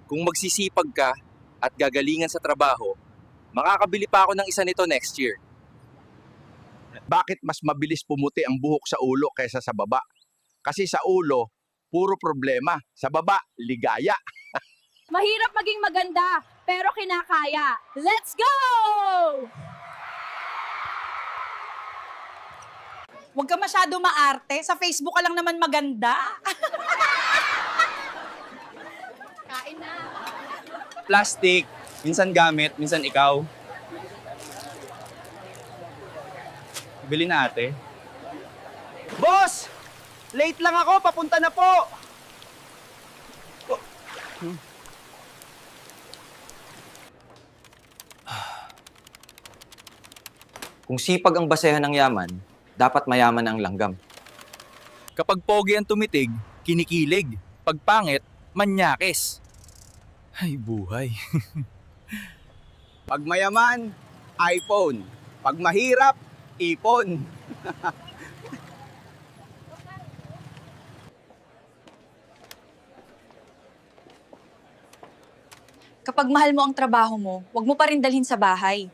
Kung magsisipag ka at gagalingan sa trabaho, makakabili pa ako ng isa nito next year. Bakit mas mabilis pumuti ang buhok sa ulo kaysa sa baba? Kasi sa ulo, puro problema. Sa baba, ligaya. Mahirap maging maganda, pero kinakaya. Let's go! Huwag ka masyado maarte. Sa Facebook ka lang naman maganda. Kain na. Plastic. Minsan gamit, minsan ikaw. Bili na ate. Boss! Late lang ako, papunta na po! Kung sipag ang basehan ng yaman, dapat mayaman ang langgam. Kapag pogi ang tumitig, kinikilig. Pag pangit, manyakis. Ay, buhay. Pag mayaman, iPhone. Pag mahirap, ipon. Kapag mahal mo ang trabaho mo, huwag mo pa rin dalhin sa bahay.